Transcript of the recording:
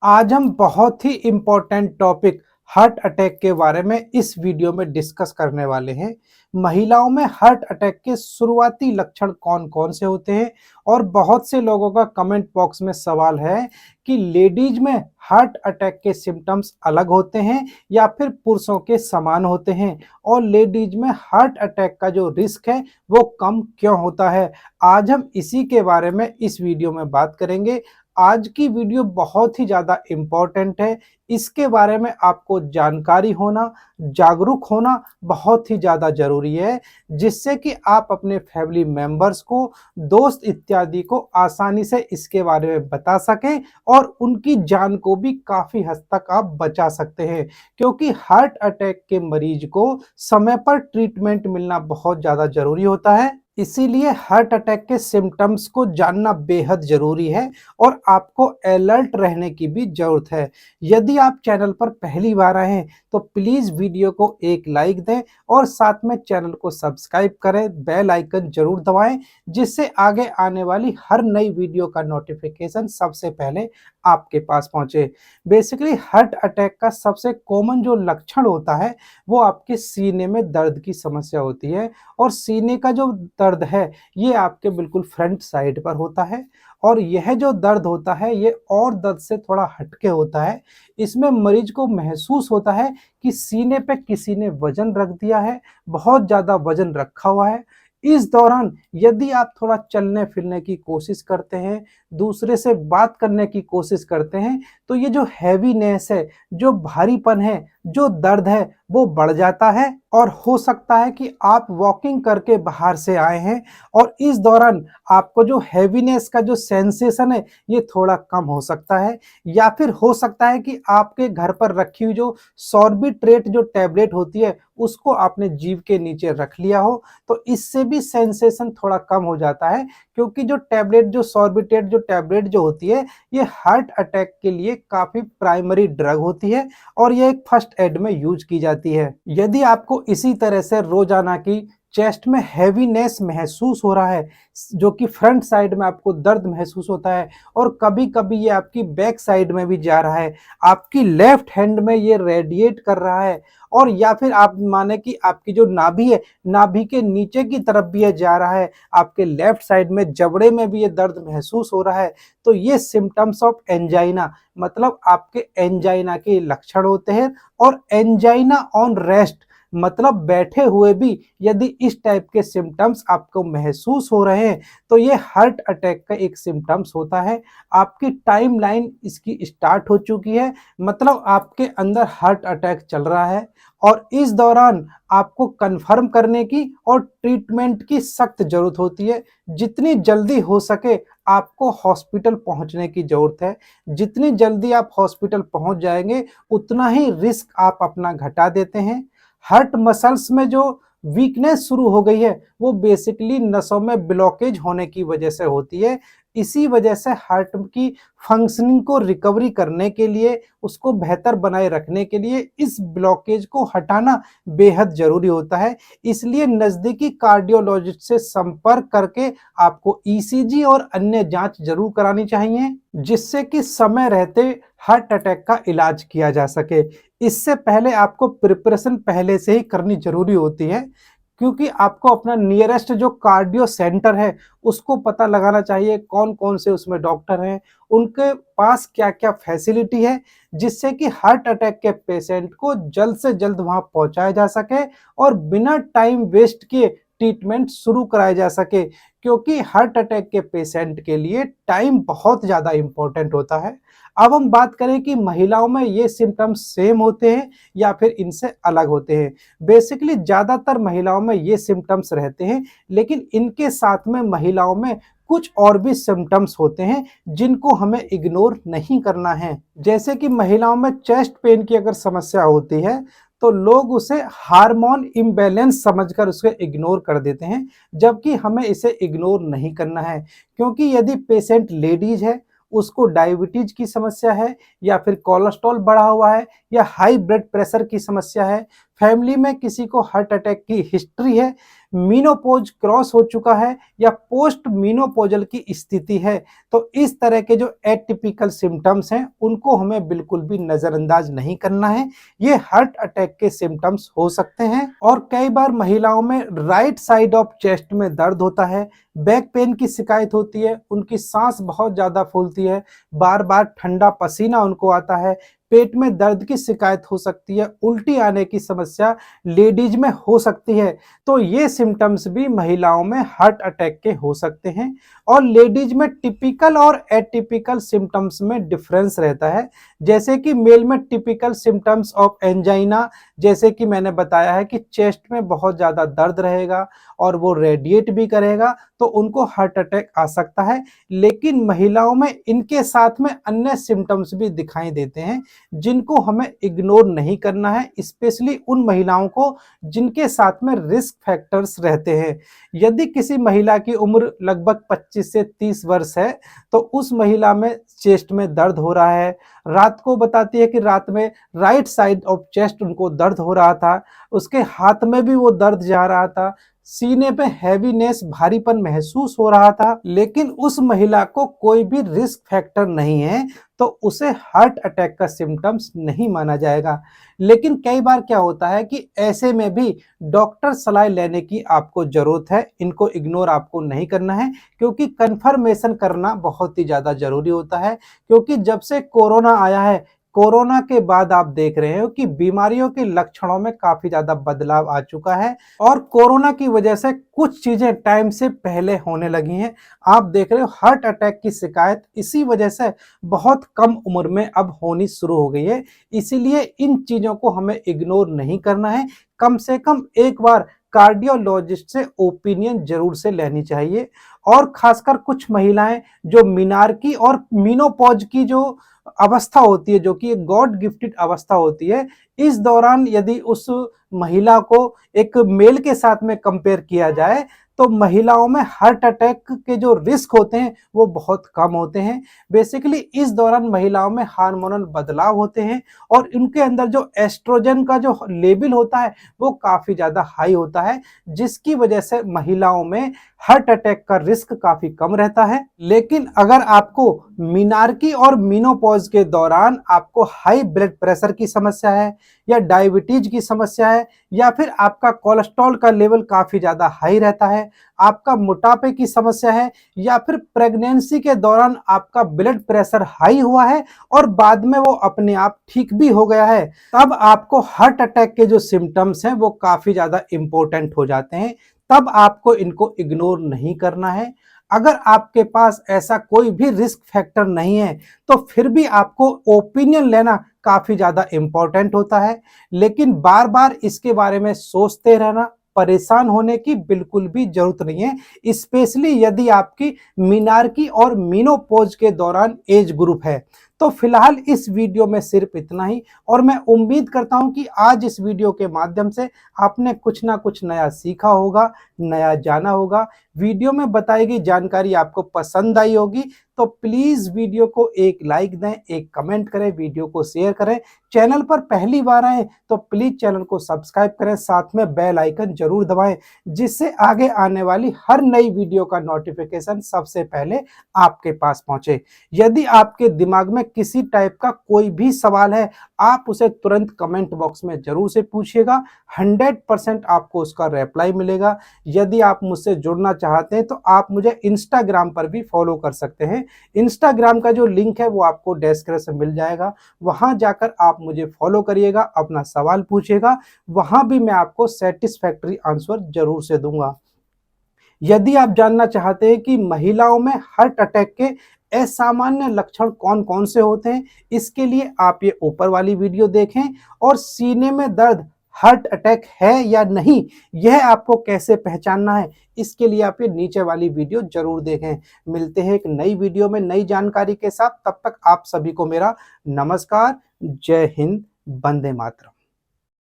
आज हम बहुत ही इम्पोर्टेंट टॉपिक हार्ट अटैक के बारे में इस वीडियो में डिस्कस करने वाले हैं। महिलाओं में हार्ट अटैक के शुरुआती लक्षण कौन-कौन से होते हैं और बहुत से लोगों का कमेंट बॉक्स में सवाल है कि लेडीज में हार्ट अटैक के सिम्टम्स अलग होते हैं या फिर पुरुषों के समान होते हैं और लेडीज में हार्ट अटैक का जो रिस्क है वो कम क्यों होता है। आज हम इसी के बारे में इस वीडियो में बात करेंगे। आज की वीडियो बहुत ही ज़्यादा इम्पोर्टेंट है। इसके बारे में आपको जानकारी होना, जागरूक होना बहुत ही ज़्यादा ज़रूरी है, जिससे कि आप अपने फैमिली मेंबर्स को, दोस्त इत्यादि को आसानी से इसके बारे में बता सकें और उनकी जान को भी काफ़ी हद तक आप बचा सकते हैं। क्योंकि हार्ट अटैक के मरीज को समय पर ट्रीटमेंट मिलना बहुत ज़्यादा ज़रूरी होता है। इसीलिए हार्ट अटैक के सिम्पटम्स को जानना बेहद ज़रूरी है और आपको अलर्ट रहने की भी ज़रूरत है। यदि आप चैनल पर पहली बार आए हैं तो प्लीज़ वीडियो को एक लाइक दें और साथ में चैनल को सब्सक्राइब करें, बेल आइकन ज़रूर दबाएं, जिससे आगे आने वाली हर नई वीडियो का नोटिफिकेशन सबसे पहले आपके पास पहुंचे। बेसिकली हार्ट अटैक का सबसे कॉमन जो लक्षण होता है वो आपके सीने में दर्द की समस्या होती है और सीने का जो दर्द है ये आपके बिल्कुल फ्रंट साइड पर होता है और यह जो दर्द होता है ये और दर्द से थोड़ा हटके होता है। इसमें मरीज को महसूस होता है कि सीने पे किसी ने वजन रख दिया है, बहुत ज़्यादा वजन रखा हुआ है। इस दौरान यदि आप थोड़ा चलने फिरने की कोशिश करते हैं, दूसरे से बात करने की कोशिश करते हैं, तो ये जो हैवीनेस है, जो भारीपन है, जो दर्द है वो बढ़ जाता है और हो सकता है कि आप वॉकिंग करके बाहर से आए हैं और इस दौरान आपको जो हैवीनेस का जो सेंसेशन है ये थोड़ा कम हो सकता है, या फिर हो सकता है कि आपके घर पर रखी हुई जो सॉर्बिट्रेट जो टैबलेट होती है उसको आपने जीभ के नीचे रख लिया हो, तो इससे भी सेंसेशन थोड़ा कम हो जाता है। क्योंकि जो टैबलेट जो सॉर्बिट्रेट जो टैबलेट जो होती है ये हार्ट अटैक के लिए काफ़ी प्राइमरी ड्रग होती है और ये एक फर्स्ट एड में यूज की जाती है। यदि आपको इसी तरह से रोजाना की चेस्ट में हैवीनेस महसूस हो रहा है, जो कि फ्रंट साइड में आपको दर्द महसूस होता है और कभी-कभी ये आपकी बैक साइड में भी जा रहा है, आपकी लेफ्ट हैंड में ये रेडिएट कर रहा है और या फिर आप माने कि आपकी जो नाभि है, नाभि के नीचे की तरफ भी ये जा रहा है, आपके लेफ्ट साइड में जबड़े में भी ये दर्द महसूस हो रहा है, तो ये सिम्पटम्स ऑफ एंजाइना मतलब आपके एंजाइना के लक्षण होते हैं। और एंजाइना ऑन रेस्ट मतलब बैठे हुए भी यदि इस टाइप के सिम्पटम्स आपको महसूस हो रहे हैं तो ये हार्ट अटैक का एक सिम्पटम्स होता है। आपकी टाइमलाइन इसकी स्टार्ट हो चुकी है, मतलब आपके अंदर हार्ट अटैक चल रहा है और इस दौरान आपको कंफर्म करने की और ट्रीटमेंट की सख्त ज़रूरत होती है। जितनी जल्दी हो सके आपको हॉस्पिटल पहुंचने की ज़रूरत है। जितनी जल्दी आप हॉस्पिटल पहुंच जाएंगे उतना ही रिस्क आप अपना घटा देते हैं। हार्ट मसल्स में जो वीकनेस शुरू हो गई है वो बेसिकली नसों में ब्लॉकेज होने की वजह से होती है। इसी वजह से हार्ट की फंक्शनिंग को रिकवरी करने के लिए, उसको बेहतर बनाए रखने के लिए इस ब्लॉकेज को हटाना बेहद ज़रूरी होता है। इसलिए नज़दीकी कार्डियोलॉजिस्ट से संपर्क करके आपको ईसीजी और अन्य जांच जरूर करानी चाहिए, जिससे कि समय रहते हार्ट अटैक का इलाज किया जा सके। इससे पहले आपको प्रिपरेशन पहले से ही करनी ज़रूरी होती है, क्योंकि आपको अपना नियरेस्ट जो कार्डियो सेंटर है उसको पता लगाना चाहिए, कौन-कौन से उसमें डॉक्टर हैं, उनके पास क्या-क्या फैसिलिटी है, जिससे कि हार्ट अटैक के पेशेंट को जल्द से जल्द वहाँ पहुँचाया जा सके और बिना टाइम वेस्ट किए ट्रीटमेंट शुरू कराया जा सके। क्योंकि हार्ट अटैक के पेशेंट के लिए टाइम बहुत ज़्यादा इम्पोर्टेंट होता है। अब हम बात करें कि महिलाओं में ये सिम्पटम्स सेम होते हैं या फिर इनसे अलग होते हैं। बेसिकली ज़्यादातर महिलाओं में ये सिम्पटम्स रहते हैं, लेकिन इनके साथ में महिलाओं में कुछ और भी सिम्पटम्स होते हैं जिनको हमें इग्नोर नहीं करना है। जैसे कि महिलाओं में चेस्ट पेन की अगर समस्या होती है तो लोग उसे हार्मोन इम्बैलेंस समझकर उसे इग्नोर कर देते हैं, जबकि हमें इसे इग्नोर नहीं करना है। क्योंकि यदि पेशेंट लेडीज है, उसको डायबिटीज की समस्या है या फिर कोलेस्ट्रॉल बढ़ा हुआ है या हाई ब्लड प्रेशर की समस्या है, फैमिली में किसी को हार्ट अटैक की हिस्ट्री है, मीनोपॉज क्रॉस हो चुका है या पोस्ट मीनोपॉजल की स्थिति है, तो इस तरह के जो एटिपिकल सिम्टम्स हैं उनको हमें बिल्कुल भी नज़रअंदाज नहीं करना है। ये हार्ट अटैक के सिम्टम्स हो सकते हैं। और कई बार महिलाओं में राइट साइड ऑफ चेस्ट में दर्द होता है, बैक पेन की शिकायत होती है, उनकी सांस बहुत ज़्यादा फूलती है, बार बार ठंडा पसीना उनको आता है, पेट में दर्द की शिकायत हो सकती है, उल्टी आने की समस्या लेडीज में हो सकती है। तो ये सिम्टम्स भी महिलाओं में हार्ट अटैक के हो सकते हैं। और लेडीज में टिपिकल और एटिपिकल सिम्टम्स में डिफरेंस रहता है। जैसे कि मेल में टिपिकल सिम्टम्स ऑफ एंजाइना, जैसे कि मैंने बताया है कि चेस्ट में बहुत ज़्यादा दर्द रहेगा और वो रेडिएट भी करेगा, तो उनको हार्ट अटैक आ सकता है। लेकिन महिलाओं में इनके साथ में अन्य सिम्टम्स भी दिखाई देते हैं जिनको हमें इग्नोर नहीं करना है, स्पेशली उन महिलाओं को जिनके साथ में रिस्क फैक्टर्स रहते हैं। यदि किसी महिला की उम्र लगभग 25 से 30 वर्ष है, तो उस महिला में चेस्ट में दर्द हो रहा है, रात को बताती है कि रात में राइट साइड ऑफ चेस्ट उनको दर्द हो रहा था, उसके हाथ में भी वो दर्द जा रहा था, सीने पे हैवीनेस भारीपन महसूस हो रहा था, लेकिन उस महिला को कोई भी रिस्क फैक्टर नहीं है, तो उसे हार्ट अटैक का सिम्टम्स नहीं माना जाएगा। लेकिन कई बार क्या होता है कि ऐसे में भी डॉक्टर सलाह लेने की आपको ज़रूरत है, इनको इग्नोर आपको नहीं करना है, क्योंकि कन्फर्मेशन करना बहुत ही ज़्यादा ज़रूरी होता है। क्योंकि जब से कोरोना आया है, कोरोना के बाद आप देख रहे हो कि बीमारियों के लक्षणों में काफ़ी ज़्यादा बदलाव आ चुका है और कोरोना की वजह से कुछ चीज़ें टाइम से पहले होने लगी हैं। आप देख रहे हो हार्ट अटैक की शिकायत इसी वजह से बहुत कम उम्र में अब होनी शुरू हो गई है। इसीलिए इन चीज़ों को हमें इग्नोर नहीं करना है, कम से कम एक बार कार्डियोलॉजिस्ट से ओपिनियन ज़रूर से लेनी चाहिए। और खासकर कुछ महिलाएं जो मेनार्की और मेनोपॉज की जो अवस्था होती है, जो कि एक गॉड गिफ्टेड अवस्था होती है, इस दौरान यदि उस महिला को एक मेल के साथ में कंपेयर किया जाए, तो महिलाओं में हार्ट अटैक के जो रिस्क होते हैं वो बहुत कम होते हैं। बेसिकली इस दौरान महिलाओं में हार्मोनल बदलाव होते हैं और उनके अंदर जो एस्ट्रोजन का जो लेवल होता है वो काफ़ी ज़्यादा हाई होता है, जिसकी वजह से महिलाओं में हार्ट अटैक का रिस्क काफ़ी कम रहता है। लेकिन अगर आपको मेनार्की और मेनोपॉज के दौरान आपको हाई ब्लड प्रेशर की समस्या है या डायबिटीज की समस्या है या फिर आपका कोलेस्ट्रॉल का लेवल काफ़ी ज़्यादा हाई रहता है, आपका मोटापे की समस्या है या फिर प्रेगनेंसी के दौरान आपका ब्लड प्रेशर हाई हुआ है और बाद में वो अपने आप ठीक भी हो गया है, तब आपको हार्ट अटैक के जो सिम्टम्स हैं वो काफ़ी ज़्यादा इम्पोर्टेंट हो जाते हैं। तब आपको इनको इग्नोर नहीं करना है। अगर आपके पास ऐसा कोई भी रिस्क फैक्टर नहीं है, तो फिर भी आपको ओपिनियन लेना काफ़ी ज़्यादा इम्पोर्टेंट होता है। लेकिन बार बार इसके बारे में सोचते रहना, परेशान होने की बिल्कुल भी ज़रूरत नहीं है, स्पेशली यदि आपकी मेनार्की और मेनोपॉज के दौरान एज ग्रुप है। तो फिलहाल इस वीडियो में सिर्फ इतना ही, और मैं उम्मीद करता हूं कि आज इस वीडियो के माध्यम से आपने कुछ ना कुछ नया सीखा होगा, नया जाना होगा। वीडियो में बताई गई जानकारी आपको पसंद आई होगी, तो प्लीज़ वीडियो को एक लाइक दें, एक कमेंट करें, वीडियो को शेयर करें। चैनल पर पहली बार आए तो प्लीज़ चैनल को सब्सक्राइब करें, साथ में बेल आइकन जरूर दबाएं, जिससे आगे आने वाली हर नई वीडियो का नोटिफिकेशन सबसे पहले आपके पास पहुंचे। यदि आपके दिमाग में किसी टाइप का कोई भी सवाल है, आप उसे तुरंत कमेंट बॉक्स में जरूर से पूछिएगा, 100% आपको उसका रिप्लाई मिलेगा। यदि आप मुझसे जुड़ना चाहते हैं तो आप मुझे इंस्टाग्राम पर भी फॉलो कर सकते हैं। इंस्टाग्राम का जो लिंक है वो आपको डिस्क्रिप्शन में मिल जाएगा, वहां जाकर आप मुझे फॉलो करिएगा, अपना सवाल पूछिएगा, वहां भी मैं आपको सेटिस्फैक्टरी आंसर जरूर से दूंगा। यदि आप जानना चाहते हैं कि महिलाओं में हार्ट अटैक के असामान्य लक्षण कौन कौन से होते हैं, इसके लिए आप ये ऊपर वाली वीडियो देखें। और सीने में दर्द हार्ट अटैक है या नहीं, यह आपको कैसे पहचानना है, इसके लिए आप ये नीचे वाली वीडियो जरूर देखें। मिलते हैं एक नई वीडियो में नई जानकारी के साथ, तब तक आप सभी को मेरा नमस्कार, जय हिंद, वंदे मातरम।